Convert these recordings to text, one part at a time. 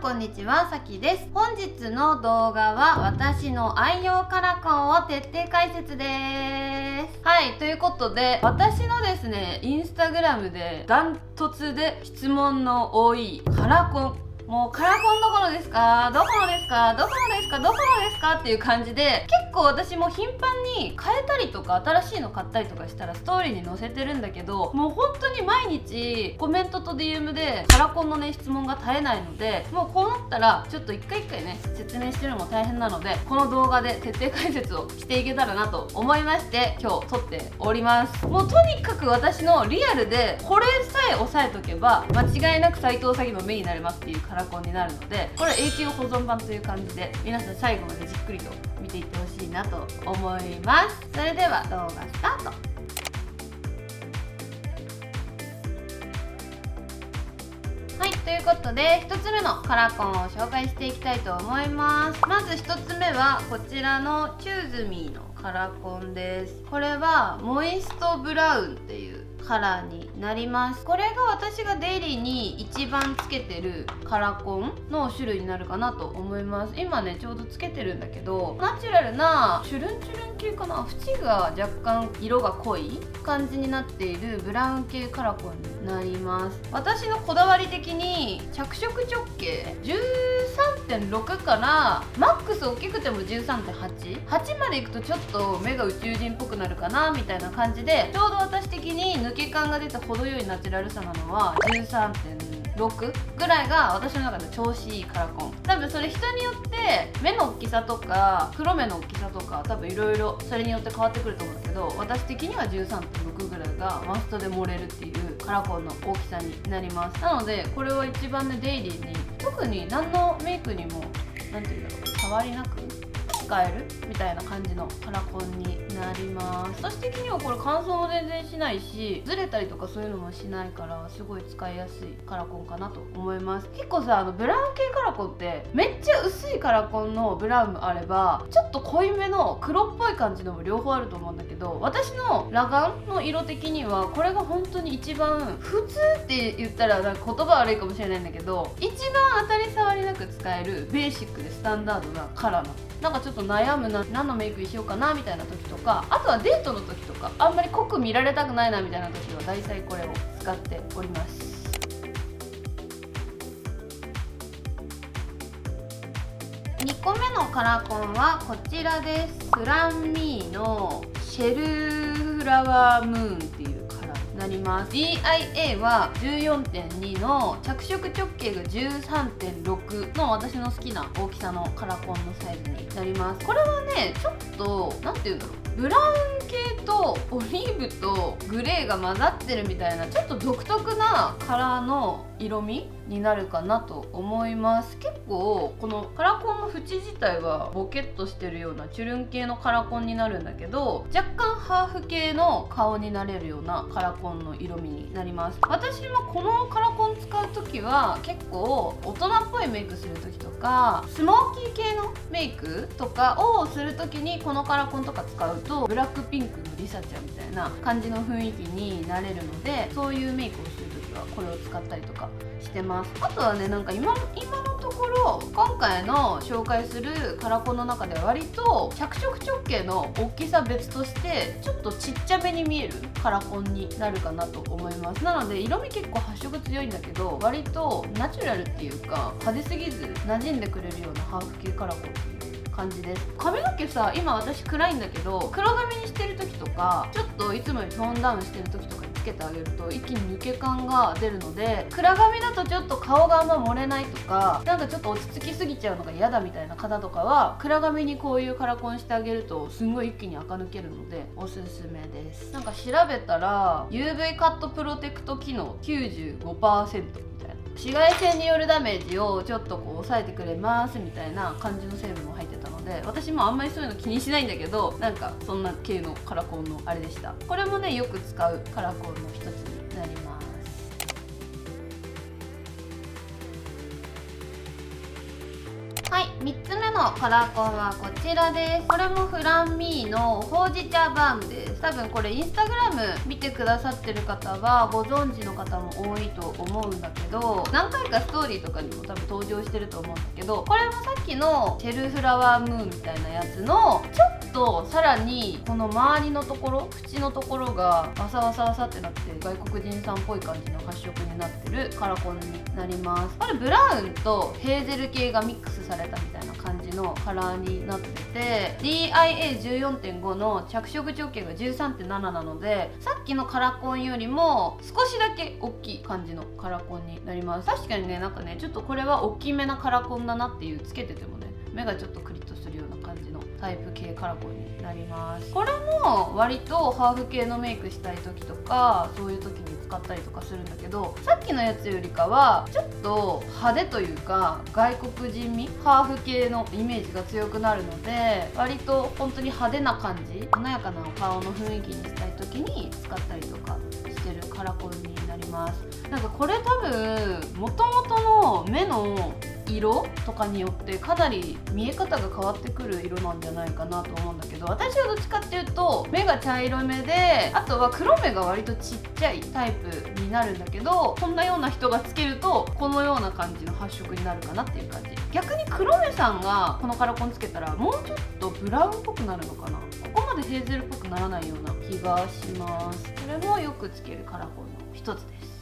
こんにちは、さきです。本日の動画は私の愛用カラコンを徹底解説です。はい、ということで私のですね、インスタグラムでダントツで質問の多いカラコン、もうカラコンどこのですか、どこのですか、どこのですか、どこのですかっていう感じで、結構私も頻繁に変えたりとか新しいの買ったりとかしたらストーリーに載せてるんだけど、もう本当に毎日コメントと DM でカラコンのね質問が絶えないので、もうこうなったらちょっと一回一回ね説明してるのも大変なので、この動画で徹底解説をしていけたらなと思いまして今日撮っております。もうとにかく私のリアルでこれさえ押さえとけば間違いなく斉藤詐欺の目になれますっていうカラコンになるので、これは永久保存版という感じで皆さん最後までじっくりと見ていってほしいなと思います。それでは動画スタート。はい、ということで1つ目のカラコンを紹介していきたいと思います。まず1つ目はこちらのチューズミーのカラコンです。これはモイストブラウンっていうカラーになります。これが私がデイリーに一番つけてるカラコンの種類になるかなと思います。今ねちょうどつけてるんだけど、ナチュラルなチュルンチュルン系かな、縁が若干色が濃い感じになっているブラウン系カラコンになります。私のこだわり的に着色直径 13.6 からマックス大きくても 13.8 8までいくとちょっと目が宇宙人っぽくなるかなみたいな感じで、ちょうど私的に抜け感が出て程よいナチュラルさなのは 13.6 ぐらいが私の中で調子いいカラコン。多分それ人によって目の大きさとか黒目の大きさとか多分いろいろそれによって変わってくると思うんだけど、私的には 13.6 ぐらいがマストで盛れるっていうカラコンの大きさになります。なのでこれは一番ねデイリーに特に何のメイクにもなんていうんだろう、触りなく使えるみたいな感じのカラコンになります。私的にはこれ乾燥も全然しないし、ずれたりとかそういうのもしないからすごい使いやすいカラコンかなと思います。結構さ、ブラウン系カラコンってめっちゃ薄いカラコンのブラウンもあればちょっと濃いめの黒っぽい感じのも両方あると思うんだけど、私の裸眼の色的にはこれが本当に一番普通って言ったらなんか言葉悪いかもしれないんだけど、一番当たり障りなく使えるベーシックでスタンダードなカラーなの。なんかちょっと悩むな、何のメイクにしようかなみたいな時とか、あとはデートの時とかあんまり濃く見られたくないなみたいな時は大体これを使っております。2個目のカラコンはこちらです。フランミーのシェルフラワームーンっていうカラーになります。 DIA は 14.2 の着色直径が 13.6 の私の好きな大きさのカラコンのサイズになります。これはねちょっとなんていうんだろう、ブラウン系とオリーブとグレーが混ざってるみたいなちょっと独特なカラーの色味になるかなと思います。結構このカラコンの縁自体はボケっとしてるようなチュルン系のカラコンになるんだけど、若干ハーフ系の顔になれるようなカラコンの色味になります。私もこのカラコン使う時は結構大人っぽいメイクする時とかスモーキー系のメイクとかをする時にこのカラコンとか使うとブラックピンクのリサちゃんみたいな感じの雰囲気になれるので、そういうメイクをする時はこれを使ったりとかしてます。あとはね、なんか今のところ今回の紹介するカラコンの中では割と着色直径の大きさ別としてちょっとちっちゃめに見えるカラコンになるかなと思います。なので色味結構発色強いんだけど割とナチュラルっていうか派手すぎず馴染んでくれるようなハーフ系カラコンっていう感じです。髪の毛さ、今私暗いんだけど黒髪にしてる時とかちょっといつもよりトーンダウンしてる時とかにつけてあげると一気に抜け感が出るので、暗髪だとちょっと顔があんま漏れないとかなんかちょっと落ち着きすぎちゃうのが嫌だみたいな方とかは暗髪にこういうカラコンしてあげるとすんごい一気に垢抜けるのでおすすめです。なんか調べたら UV カットプロテクト機能 95% みたいな、紫外線によるダメージをちょっとこう抑えてくれますみたいな感じの成分も入ってたので、私もあんまりそういうの気にしないんだけど、なんかそんな系のカラコンのあれでした。これもねよく使うカラコンの一つになります。はい、3つ目ののカラコンはこちらです。これもフランミーのほうじ茶バームです。多分これインスタグラム見てくださってる方はご存知の方も多いと思うんだけど、何回かストーリーとかにも多分登場してると思うんだけど、これもさっきのシェルフラワームーンみたいなやつのちょっとさらにこの周りのところ、縁のところがワサワサワサってなって外国人さんっぽい感じの発色になってるカラコンになります。これブラウンとヘーゼル系がミックスされたみたいな感じのカラーになってて、 DIA14.5 の着色直径が 13.7 なので、さっきのカラコンよりも少しだけ大きい感じのカラコンになります。確かにね、なんかね、ちょっとこれは大きめなカラコンだなっていう、つけててもね目がちょっとクリッとするような感じのタイプ系カラコンになります。これも割とハーフ系のメイクしたい時とかそういう時に使ったりとかするんだけど、さっきのやつよりかはちょっと派手というか外国人味、ハーフ系のイメージが強くなるので、割と本当に派手な感じ、華やかな顔の雰囲気にしたい時に使ったりとかしてるカラコンになります。なんかこれ多分元々の目の色とかによってかなり見え方が変わってくる色なんじゃないかなと思うんだけど、私はどっちかっていうと目が茶色めで、あとは黒目が割とちっちゃいタイプになるんだけど、こんなような人がつけるとこのような感じの発色になるかなっていう感じ。逆に黒目さんがこのカラコンつけたらもうちょっとブラウンっぽくなるのかな。ここまでヘーゼルっぽくならないような気がします。これもよくつけるカラコンの一つです。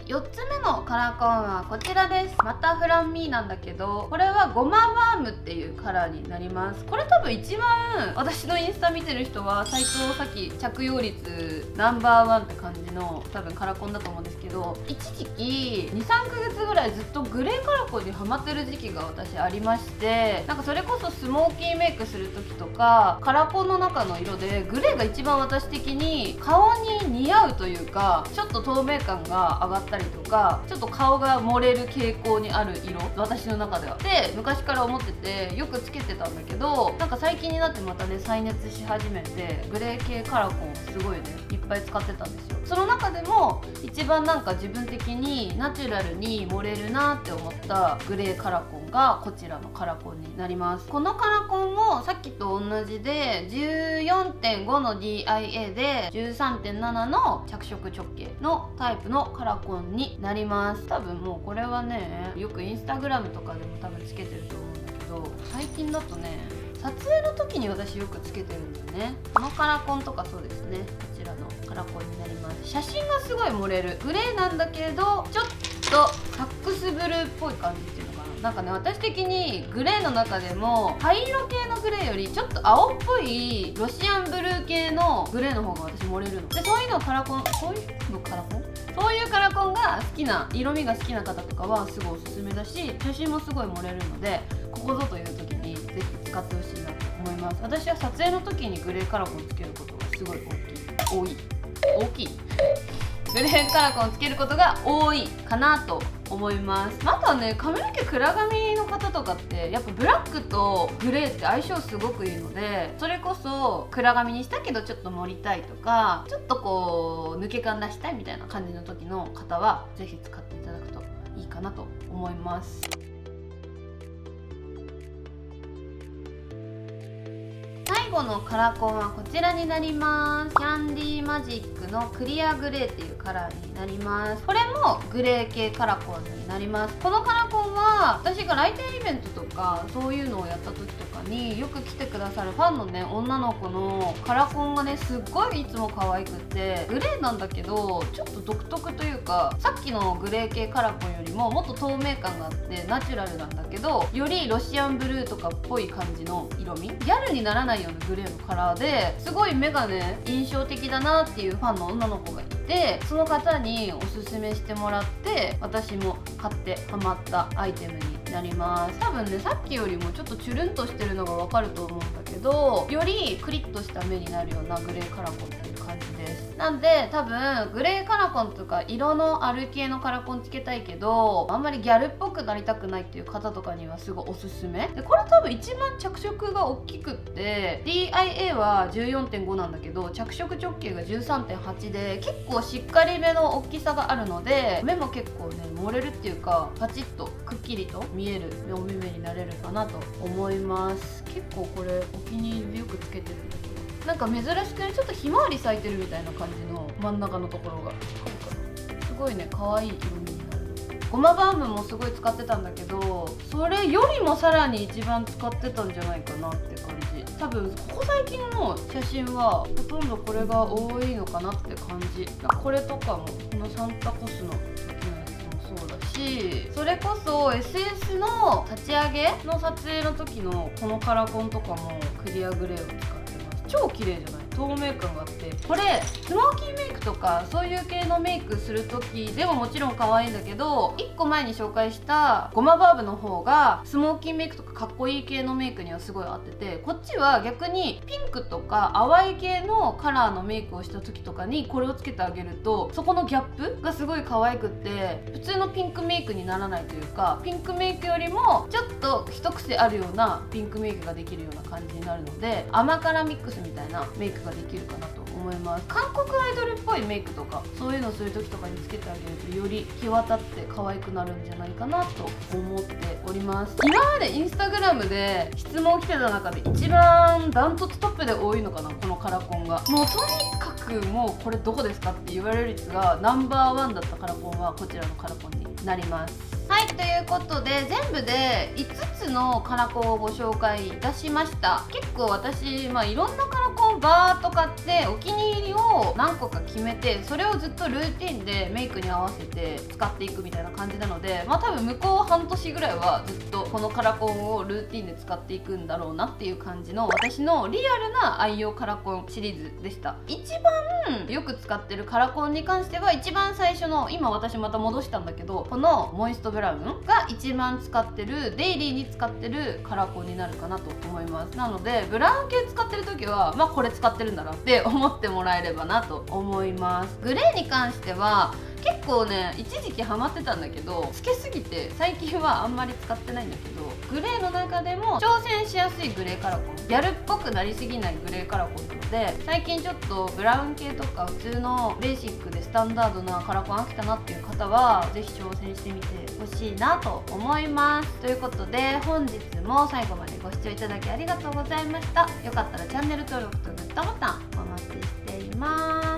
4つ目のカラコンはこちらです。またフランミーなんだけど、これはゴマバームっていうカラーになります。これ多分一番私のインスタ見てる人は斎藤咲着用率ナンバーワンって感じの多分カラコンだと思うんですけど、一時期 2,3 ヶ月ぐらいずっとグレーカラコンにハマってる時期が私ありまして、なんかそれこそスモーキーメイクする時とかカラコンの中の色でグレーが一番私的に顔に似合うというか、ちょっと透明感が上がったりとか、ちょっと顔が漏れる傾向にある色、私の中ではで昔から思っててよくつけてたんだけど、なんか最近になってまたね再熱し始めてグレー系カラコンをすごいねいっぱい使ってたんですよ。その中でも一番なんか自分的にナチュラルに盛れるなって思ったグレーカラコンがこちらのカラコンになります。このカラコンもさっきと同じで 14.5 の DIA で 13.7 の着色直径のタイプのカラコンになります。多分もうこれはねよくインスタグラムとかでも多分つけてると思うんだけど、最近だとね撮影の時に私よくつけてるんだよね。このカラコンとかそうですね、こちらのカラコンになります。写真がすごい盛れるグレーなんだけど、ちょっとサックスブルーっぽい感じっていうのかな。なんかね私的にグレーの中でも灰色系のグレーよりちょっと青っぽいロシアンブルー系のグレーの方が私盛れるので、そういうのカラコン、そういうカラコンが好きな、色味が好きな方とかはすごいおすすめだし、写真もすごい盛れるので、ここぞという時にぜひ使ってほしいなと思います。私は撮影の時にグレーカラコンつけることがすごい大きいグレーカラコンつけることが多いかなと思います。あとはね、髪の毛暗髪の方とかってやっぱブラックとグレーって相性すごくいいので、それこそ暗髪にしたけどちょっと盛りたいとか、ちょっとこう抜け感出したいみたいな感じの時の方はぜひ使っていただくといいかなと思います。最後のカラコンはこちらになります。キャンディーマジックのクリアグレーっていうカラーになります。これもグレー系カラコンになります。このカラコンは私が来店イベントとかそういうのをやった時とかによく来てくださるファンのね女の子のカラコンがねすっごいいつも可愛くってグレーなんだけどちょっと独特というか、さっきのグレー系カラコンよりももっと透明感があってナチュラルなんだけど、よりロシアンブルーとかっぽい感じの色味、ギャルにならないようなグレーのカラーですごい目がね印象的だなっていうファンの女の子がいて、その方におすすめしてもらって私も買ってハマったアイテムになります。多分ねさっきよりもちょっとチュルンとしてるのがわかると思うんだけど、よりクリッとした目になるようなグレーカラコンっていう感じです。なんで多分グレーカラコンとか色のある系のカラコンつけたいけどあんまりギャルっぽくなりたくないっていう方とかにはすごいおすすめで、これ多分一番着色が大きくって DIA は 14.5 なんだけど着色直径が 13.8 で結構しっかりめの大きさがあるので目も結構ね漏れるっていうかパチッとくっきりと見えるお目目になれるかなと思います。結構これお気に入りでよくつけてるんだけど、なんか珍しくねちょっとひまわり咲いてるみたいな感じの真ん中のところがすごいね可愛い色味になる。ゴマバームもすごい使ってたんだけどそれよりもさらに一番使ってたんじゃないかなって感じ。多分ここ最近の写真はほとんどこれが多いのかなって感じ。これとかもこのサンタコスの時のやつもそうだし、それこそ SS の立ち上げの撮影の時のこのカラコンとかもクリアグレーを使ってます。超綺麗じゃない？透明感があって、これスモーキーメイクとかそういう系のメイクする時でももちろん可愛いんだけど、1個前に紹介したゴマバーブの方がスモーキーメイクとかかっこいい系のメイクにはすごい合ってて、こっちは逆にピンクとか淡い系のカラーのメイクをした時とかにこれをつけてあげるとそこのギャップがすごい可愛くって普通のピンクメイクにならないというか、ピンクメイクよりもちょっと一癖あるようなピンクメイクができるような感じになるので、甘辛ミックスみたいなメイクができるかなと思います。韓国アイドルっぽいメイクとかそういうのする時とかにつけてあげるとより際立って可愛くなるんじゃないかなと思っております。今までインスタグラムで質問来てた中で一番ダントツトップで多いのかな、このカラコンが。もうとにかくもうこれどこですかって言われる率がナンバーワンだったカラコンはこちらのカラコンになります。はい、ということで全部で5つのカラコンをご紹介いたしました。結構私、いろんなカラコンバーっと買ってお気に入りを何個か決めてそれをずっとルーティンでメイクに合わせて使っていくみたいな感じなので、多分向こう半年ぐらいはずっとこのカラコンをルーティンで使っていくんだろうなっていう感じの私のリアルな愛用カラコンシリーズでした。一番よく使ってるカラコンに関しては一番最初の、今私また戻したんだけど、このモイストブラウンが一番使ってるデイリーに使ってるカラコンになるかなと思います。なのでブラウン系使ってる時はこれ使ってるんだなって思ってもらえればなと思います。グレーに関しては結構ね一時期ハマってたんだけどつけすぎて最近はあんまり使ってないんだけど、グレーの中でも挑戦しやすいグレーカラコン、ギャルっぽくなりすぎないグレーカラコンなので、最近ちょっとブラウン系とか普通のベーシックでスタンダードなカラコン飽きたなっていう方はぜひ挑戦してみてほしいなと思います。ということで本日も最後までご視聴いただきありがとうございました。よかったらチャンネル登録とグッドボタンお待ちしています。